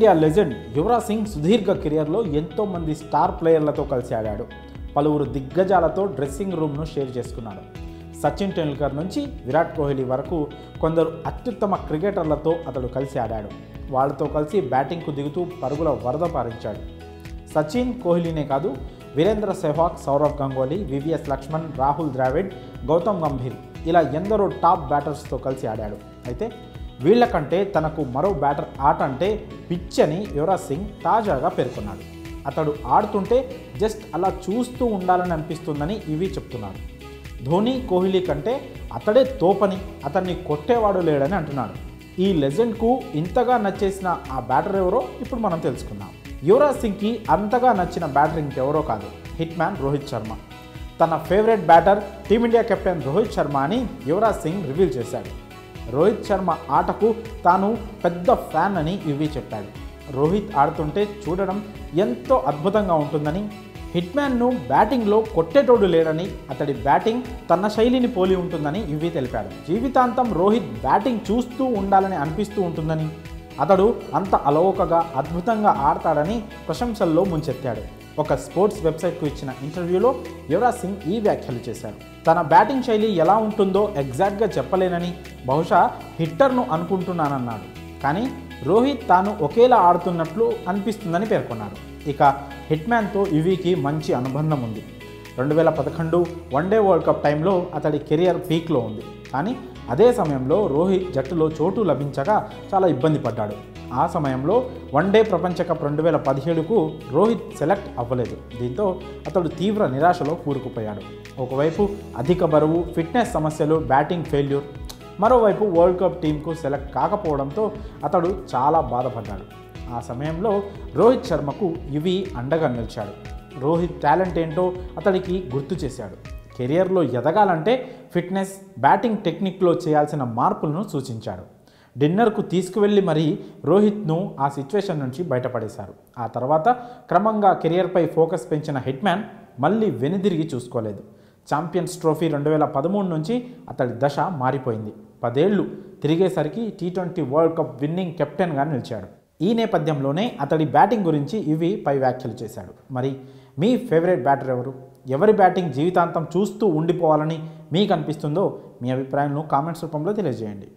Team India legend Yuvraj Singh సుదీర్ఘ కెరియర్లో ఎంతోమంది స్టార్ ప్లేయర్లతో కలిసి ఆడాడు. పలువురు దిగ్గజాలతో డ్రెస్సింగ్ రూమ్ను షేర్ చేసుకున్నాడు. సచిన్ టెండూల్కర్ నుంచి విరాట్ కోహ్లీ వరకు కొందరు అత్యుత్తమ క్రికెటర్లతో అతడు కలిసి ఆడాడు. వాళ్ళతో కలిసి బ్యాటింగ్కు దిగుతూ పరుగుల వరద పారించాడు. సచిన్, కోహ్లీనే కాదు, వీరేంద్ర సెహ్వాగ్, సౌరవ్ గంగూలీ, వివిఎస్ లక్ష్మణ్, రాహుల్ ద్రావిడ్, గౌతమ్ గంభీర్ ఇలా ఎందరో టాప్ బ్యాటర్స్తో కలిసి ఆడాడు. అయితే వీళ్లకంటే తనకు మరో బ్యాటర్ ఆట అంటే పిచ్చని యువరాజ్ సింగ్ తాజాగా పేర్కొన్నాడు. అతడు ఆడుతుంటే జస్ట్ అలా చూస్తూ ఉండాలని అనిపిస్తుందని ఇవి చెప్తున్నాడు. ధోని, కోహ్లీ కంటే అతడే తోపని, అతన్ని కొట్టేవాడు లేడని అంటున్నాడు. ఈ లెజెండ్కు ఇంతగా నచ్చేసిన ఆ బ్యాటర్ ఎవరో ఇప్పుడు మనం తెలుసుకుందాం. యువరాజ్ సింగ్కి అంతగా నచ్చిన బ్యాటర్ ఇంకెవరో కాదు, హిట్ మ్యాన్ రోహిత్ శర్మ. తన favourite batter team India captain Rohit Sharma అని యువరాజ్ సింగ్ రివీల్ చేశాడు. రోహిత్ శర్మ ఆటకు తాను పెద్ద ఫ్యాన్ అని ఇవి చెప్పాడు. రోహిత్ ఆడుతుంటే చూడడం ఎంతో అద్భుతంగా ఉంటుందని, హిట్ మ్యాన్ను బ్యాటింగ్లో కొట్టేటోడు లేడని, అతడి బ్యాటింగ్ తన శైలిని పోలి ఉంటుందని ఇవి తెలిపాడు. జీవితాంతం రోహిత్ బ్యాటింగ్ చూస్తూ ఉండాలని అనిపిస్తూ ఉంటుందని, అతడు అంత అలవోకగా అద్భుతంగా ఆడతాడని ప్రశంసల్లో ముంచెత్తాడు. ఒక స్పోర్ట్స్ వెబ్సైట్కు ఇచ్చిన ఇంటర్వ్యూలో యువరాజ్ సింగ్ ఈ వ్యాఖ్యలు చేశారు. తన బ్యాటింగ్ శైలి ఎలా ఉంటుందో ఎగ్జాక్ట్గా చెప్పలేనని, బహుశా హిట్టర్ను అనుకుంటున్నానన్నాడు. కానీ రోహిత్ తాను ఒకేలా ఆడుతున్నట్లు అనిపిస్తుందని పేర్కొన్నాడు. ఇక హిట్ మ్యాన్తో యువీకి మంచి అనుబంధం ఉంది. 2011 వన్డే వరల్డ్ కప్ టైంలో అతడి కెరియర్ పీక్లో ఉంది. కానీ అదే సమయంలో రోహిత్ జట్టులో చోటు లభించగా చాలా ఇబ్బంది పడ్డాడు. ఆ సమయంలో వన్డే ప్రపంచ కప్ 2017కు రోహిత్ సెలెక్ట్ అవ్వలేదు. దీంతో అతడు తీవ్ర నిరాశలో కూరుకుపోయాడు. ఒకవైపు అధిక బరువు, ఫిట్నెస్ సమస్యలు, బ్యాటింగ్ ఫెయిల్యూర్, మరోవైపు వరల్డ్ కప్ టీంకు సెలెక్ట్ కాకపోవడంతో అతడు చాలా బాధపడ్డాడు. ఆ సమయంలో రోహిత్ శర్మకు ఇవి అండగా నిలిచాడు. రోహిత్ టాలెంట్ ఏంటో అతడికి గుర్తు చేశాడు. కెరియర్లో ఎదగాలంటే ఫిట్నెస్, బ్యాటింగ్ టెక్నిక్లో చేయాల్సిన మార్పులను సూచించాడు. డిన్నర్కు తీసుకువెళ్ళి మరీ రోహిత్ను ఆ సిచ్యువేషన్ నుంచి బయటపడేశారు. ఆ తర్వాత క్రమంగా కెరియర్పై ఫోకస్ పెంచిన హిట్ మ్యాన్ మళ్ళీ వెనుదిరిగి చూసుకోలేదు. ఛాంపియన్స్ ట్రోఫీ 2013 నుంచి అతడి దశ మారిపోయింది. 10 ఏళ్లు తిరిగేసరికి T20 వరల్డ్ కప్ విన్నింగ్ కెప్టెన్గా నిలిచాడు. ఈ నేపథ్యంలోనే అతడి బ్యాటింగ్ గురించి ఇవి పై వ్యాఖ్యలు చేశాడు. మరి మీ ఫేవరెట్ బ్యాటర్ ఎవరు? ఎవరి బ్యాటింగ్ జీవితాంతం చూస్తూ ఉండిపోవాలని మీకు అనిపిస్తుందో మీ అభిప్రాయాలను కామెంట్స్ రూపంలో తెలియజేయండి.